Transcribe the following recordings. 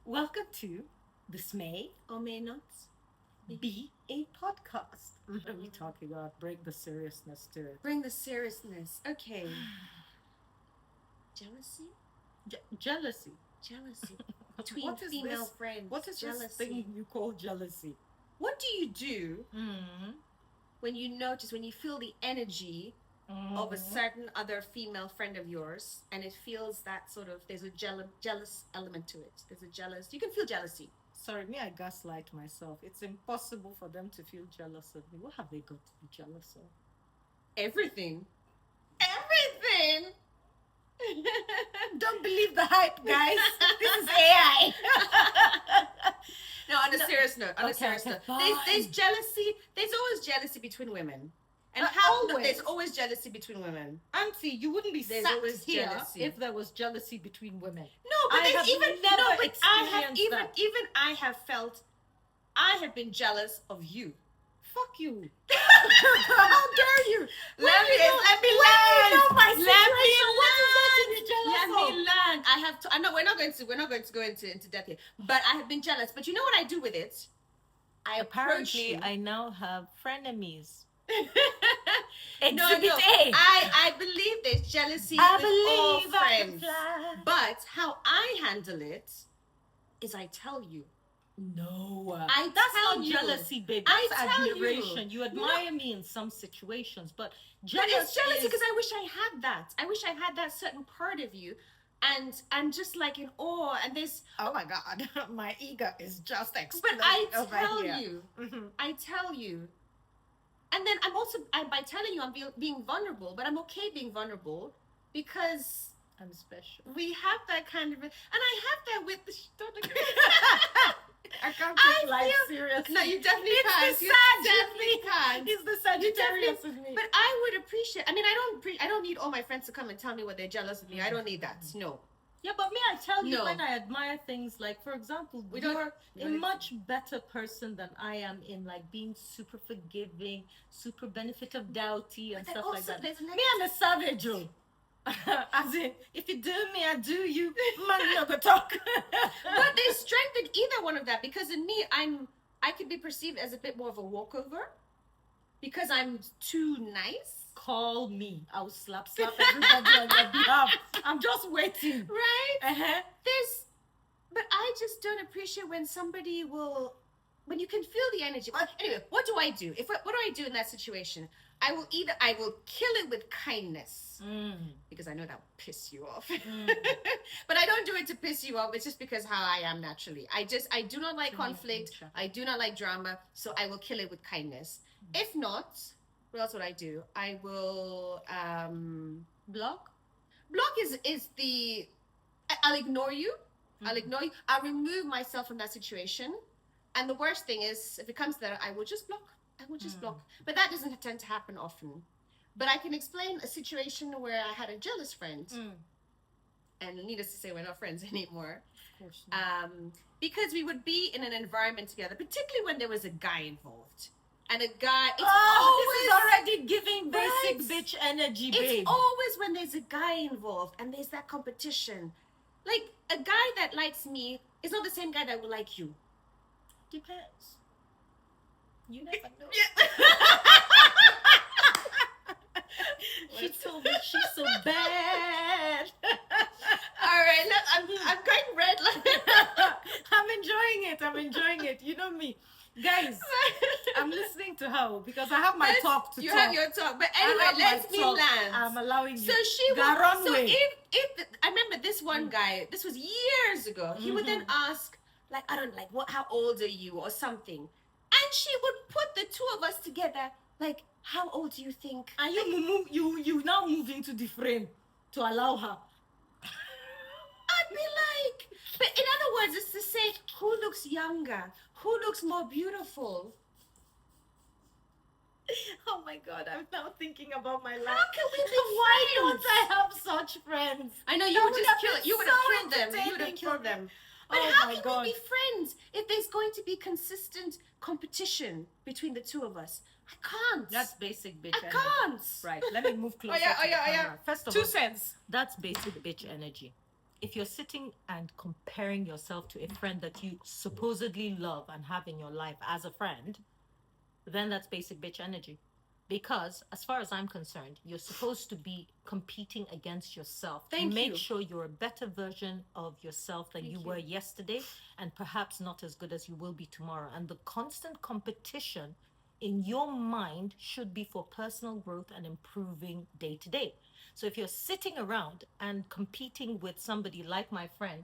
Welcome to This May or May Not Be a Podcast. What are we talking about? Bring the seriousness to it. Bring the seriousness. Okay. Jealousy? Jealousy. Jealousy. Between What is female this? friends. What is jealousy. this thing you call jealousy? What do you do when you notice, when you feel the energy of a certain other female friend of yours, and it feels that sort of, there's a jealous element to it. There's a jealous, you can feel jealousy. Sorry, me, I gaslight myself. It's impossible for them to feel jealous of me. What have they got to be jealous of? Everything. Everything! Don't believe the hype, guys. This is AI. No, on a serious note. Fine. There's jealousy. There's always jealousy between women. And there's always jealousy between women. Auntie, you wouldn't be There's sat always here jealousy. if there was jealousy between women. No, but I there's have even never no, but experienced that. even I have felt, I have been jealous of you. Fuck you. How dare you? Let me You know my situation. What is there to be jealous Let of? me learn. I have to. I know we're not going to go into depth here. But I have been jealous. But you know what I do with it? I approach Apparently, you. I now have frenemies. No, Exhibit A. I believe there's jealousy with all friends. But how I handle it is I tell you. No, I that's tell not you. jealousy, babe. I That's tell you. admiration. You admire me in some situations, but But jealousy it's jealousy because I wish I had that. I wish I had that certain part of you. And I'm just like in awe. And there's, oh my God, my ego is just but exploding I over tell here. you. Mhm. I tell you. And then by telling you, I'm being vulnerable, but I'm okay being vulnerable because I'm special. we have that kind of, and I have that with the, don't agree. I can't I take life feel- seriously. No, you definitely It's can't. the You definitely can't. It's the Sagittarius in me. But I would appreciate. I mean, I don't need all my friends to come and tell me what they're jealous of me. I don't need that. No. Yeah, but me, I tell you No. when I admire things like, for example, We don't- you're we a don't- much better person than I am in like being super forgiving, super benefit of doubty and But stuff also like that. there's Me, I'm a savage, oh. As in, if you do me, I do you. Man, no go talk. But there's strength in either one of that because in me, I could be perceived as a bit more of a walkover because I'm too nice. Call me. I'll slap everybody on your behalf. I'm just waiting. Right? Uh-huh. But I just don't appreciate when somebody when you can feel the energy. But anyway, what do I do? What do I do in that situation? I will kill it with kindness because I know that will piss you off. But I don't do it to piss you off. It's just because how I am naturally. I do not like conflict. I do not like drama. So I will kill it with kindness. If not, what else would I do? I will Block? block is the I'll ignore you. I'll ignore you. I'll remove myself from that situation. And the worst thing is, if it comes to that, I will just block. I will just block. But that doesn't tend to happen often. But I can explain a situation where I had a jealous friend. And needless to say, we're not friends anymore. Of course not. Because we would be in an environment together, particularly when there was a guy involved. And a guy, it's this is always already giving basic Right? bitch energy, It's babe. always when there's a guy involved and there's that competition. Like, a guy that likes me is not the same guy that will like you. Depends. You never know. She told me she's so bad. All right, look, I'm going red. I'm enjoying it. You know me. Guys, I'm listening to her because I have my talk to you talk. have your talk. But I anyway, have my let me talk. land. I'm allowing you. So she Go would. run So way. if I remember this one guy. This was years ago. He would then ask, like, I don't like what. How old are you, or something, and she would put the two of us together. Like, how old do you think? And you now move into the frame to allow her. I'd be like, but in other words, it's to say who looks younger, who looks more beautiful. Oh my God, I'm now thinking about my life. How can we be Why friends? don't I have such friends? I know you That would would just have kill been it. You would so have killed them. You would have entertaining killed for them. But Oh how my can God. we be friends if there's going to be consistent competition between the two of us? I can't. That's basic bitch I energy. can't. Right, let me move closer yeah, to the oh, yeah. camera. First of 2 all, cents. that's basic bitch energy. if you're sitting and comparing yourself to a friend that you supposedly love and have in your life as a friend, then that's basic bitch energy. Because as far as I'm concerned, you're supposed to be competing against yourself to Thank make you. sure you're a better version of yourself than you were yesterday, and perhaps not as good as you will be tomorrow. And the constant competition in your mind should be for personal growth and improving day to day. So if you're sitting around and competing with somebody like my friend,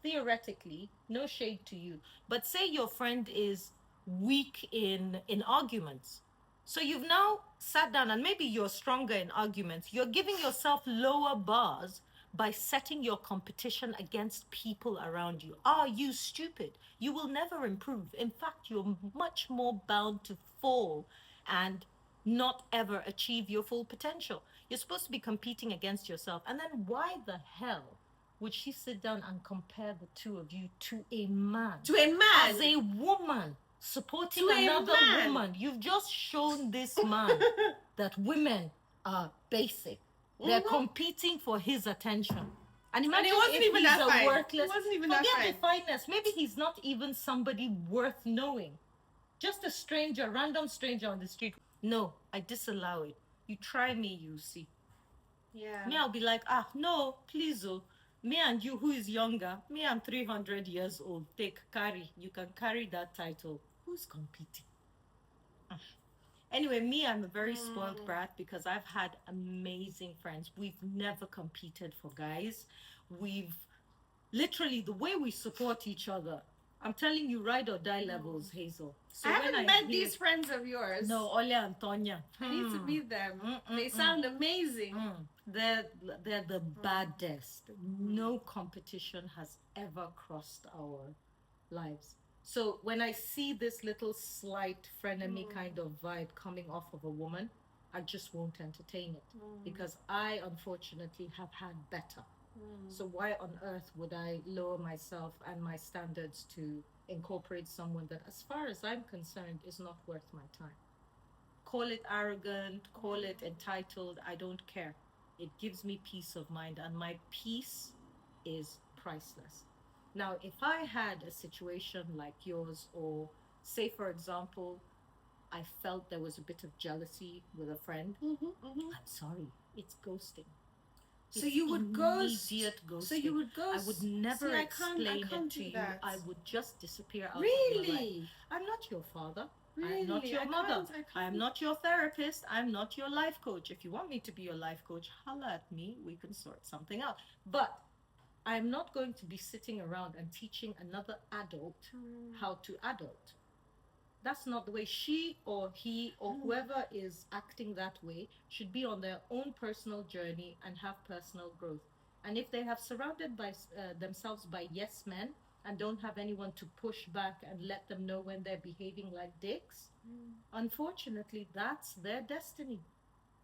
theoretically, no shade to you, but say your friend is weak in arguments, so you've now sat down, and maybe you're stronger in arguments. You're giving yourself lower bars by setting your competition against people around you. Are you stupid? You will never improve. In fact, you're much more bound to fall and not ever achieve your full potential. You're supposed to be competing against yourself. And then why the hell would she sit down and compare the two of you to a man? To a man. As a woman supporting To a another man. woman. You've just shown this man that women are basic. They're competing for his attention. And imagine it wasn't if even he's that a fine. worthless. It wasn't even that Forget the fineness. Maybe he's not even somebody worth knowing. Just a stranger, random stranger on the street. No, I disallow it. You try me, you see. Yeah. Me, I'll be like, no, please, oh. Me and you, who is younger, me, I'm 300 years old. Take, carry. You can carry that title. Who's competing? Anyway, me, I'm a very spoiled brat because I've had amazing friends. We've never competed for guys. We've literally, the way we support each other. I'm telling you, ride or die levels, Hazel. So I haven't met these friends of yours. No, Olia and Tonya. I need to meet them. They sound amazing. They're the baddest. No competition has ever crossed our lives. So when I see this little slight frenemy kind of vibe coming off of a woman, I just won't entertain it because I unfortunately have had better. So why on earth would I lower myself and my standards to incorporate someone that, as far as I'm concerned, is not worth my time? Call it arrogant, call it entitled, I don't care. It gives me peace of mind, and my peace is priceless. Now, if I had a situation like yours, or say, for example, I felt there was a bit of jealousy with a friend, I'm sorry, it's ghosting. So you would ghost. Ghosting. So you would ghost. I would never See, explain I can't it to do you. that. I would just disappear out of your life. Really? I'm not your father. Really? I'm not your mother. I I'm not your therapist. I'm not your life coach. If you want me to be your life coach, holla at me. We can sort something out. But I'm not going to be sitting around and teaching another adult how to adult. That's not the way. She or he or whoever is acting that way should be on their own personal journey and have personal growth. And if they have surrounded by themselves by yes men and don't have anyone to push back and let them know when they're behaving like dicks, unfortunately, that's their destiny.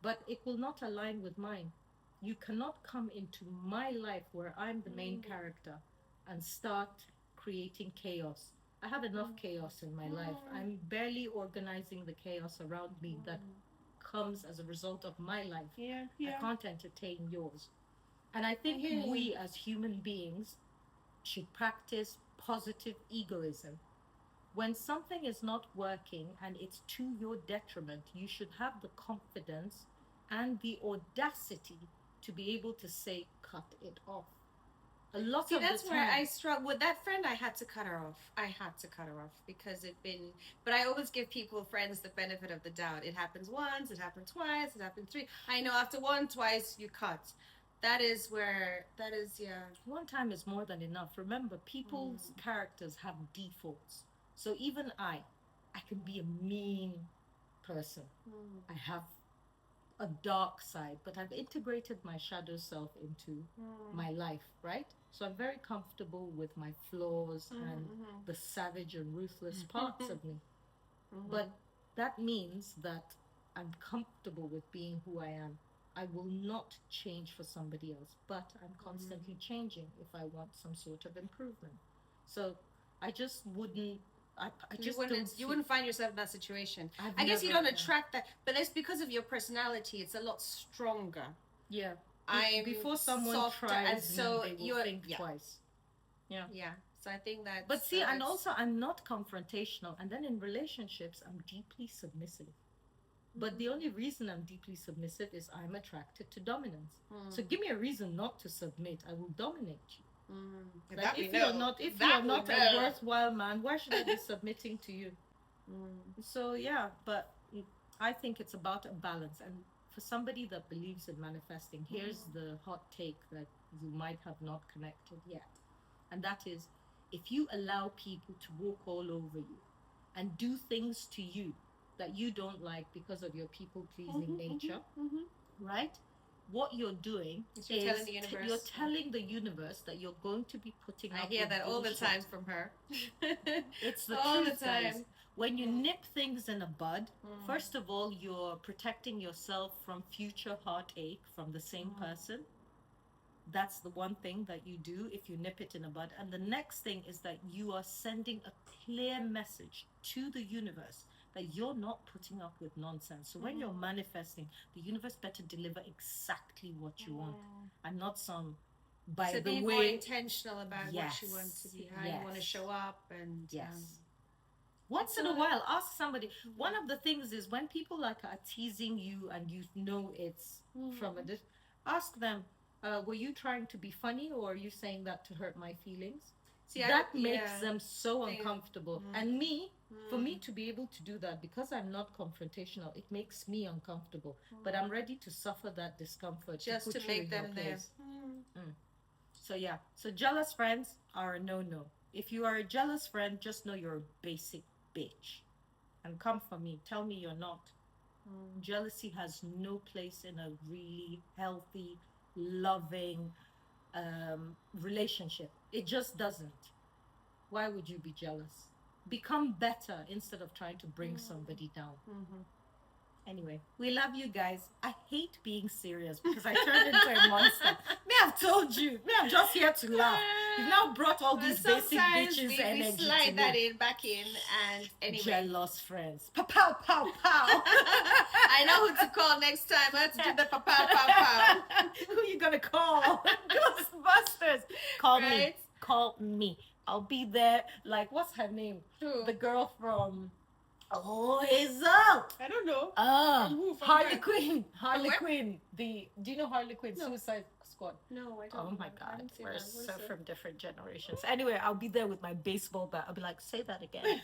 But it will not align with mine. You cannot come into my life where I'm the main character and start creating chaos. I have enough chaos in my life. I'm barely organizing the chaos around me that comes as a result of my life. Yeah. I can't entertain yours. And I think we as human beings should practice positive egoism. When something is not working and it's to your detriment, you should have the confidence and the audacity to be able to say, cut it off. A lot See, of that's the where time, I struggle with that friend. I had to cut her off. Because but I always give people, friends, the benefit of the doubt. It happens once, it happened twice, it happened three. I know after one, twice, you cut. That is, yeah. one time is more than enough. Remember, people's characters have defaults. So even I can be a mean person. I have a dark side, but I've integrated my shadow self into my life, right? So I'm very comfortable with my flaws and the savage and ruthless parts of me. But that means that I'm comfortable with being who I am. I will not change for somebody else, but I'm constantly changing if I want some sort of improvement. So I just wouldn't. You wouldn't find yourself in that situation. I've I guess you never- don't attract that, but that's because of your personality. It's a lot stronger. Yeah. I'm before someone softer, tries and me, so they will you're think twice. Yeah. yeah. So I think that. But see, and also I'm not confrontational. And then in relationships, I'm deeply submissive. But the only reason I'm deeply submissive is I'm attracted to dominance. So give me a reason not to submit. I will dominate you. Like if you're not a worthwhile man, why should I be submitting to you? So yeah, but I think it's about a balance. And for somebody that believes in manifesting, here's the hot take that you might have not connected yet. And that is, if you allow people to walk all over you and do things to you that you don't like because of your people pleasing nature, right? What you're doing is you're telling the universe that you're going to be putting up. I hear with that all the bullshit. time from her. It's the all truth, the time. guys. When you nip things in a bud, first of all, you're protecting yourself from future heartache from the same person. That's the one thing that you do if you nip it in a bud. And the next thing is that you are sending a clear message to the universe that you're not putting up with nonsense. So when you're manifesting, the universe better deliver exactly what you want, and not some by so the be way. more intentional about Yes, what you want to be, how you want to yes. show up, and Yes. Once in a while, ask somebody. One of the things is when people like are teasing you and you know it's from a ask them, were you trying to be funny, or are you saying that to hurt my feelings? See, that makes them so uncomfortable. And me, for me to be able to do that, because I'm not confrontational, it makes me uncomfortable. But I'm ready to suffer that discomfort just to, to make them there. So yeah, so jealous friends are a no-no. If you are a jealous friend, just know you're a basic bitch. And come for me. Tell me you're not. Jealousy has no place in a really healthy, loving relationship. It just doesn't. Why would you be jealous? Become better instead of trying to bring somebody down. Anyway, we love you guys. I hate being serious because I turned into a monster. May have told you. May have just here to laugh. You've now brought all these basic bitches energy we slide to that me. back in, and anyway. Jealous friends. Pow, pow, pow, pow. I know who to call next time. Let's do the pow, pow, pow. Who are you going to call? Ghostbusters. Call me. Right? Call me. I'll be there. Like, what's her name? Who? The girl from... Oh, Hazel. I don't know. Oh, From Harley where? Quinn. Harley where? Quinn. Do you know Harley Quinn? No. Suicide Squad. No, I don't Oh know. my I God, haven't seen we're that. so What's from different generations. Anyway, I'll be there with my baseball bat. I'll be like, say that again.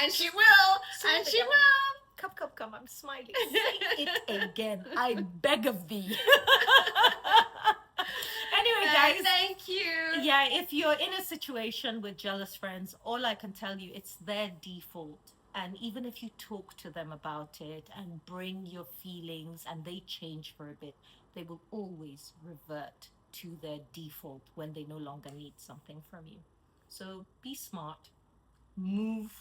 And she will. Say And it she again. will. Come. I'm smiling. Say it again. I beg of thee. Anyway, guys. Thank you. Yeah, if you're in a situation with jealous friends, all I can tell you, it's their default. And even if you talk to them about it and bring your feelings and they change for a bit, they will always revert to their default when they no longer need something from you. So be smart, move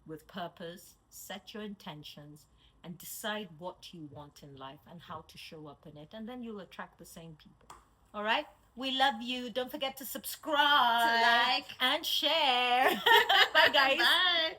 with purpose, set your intentions, and decide what you want in life and how to show up in it. And then you'll attract the same people. All right? We love you. Don't forget to subscribe, To like, and share. Bye, guys. Bye.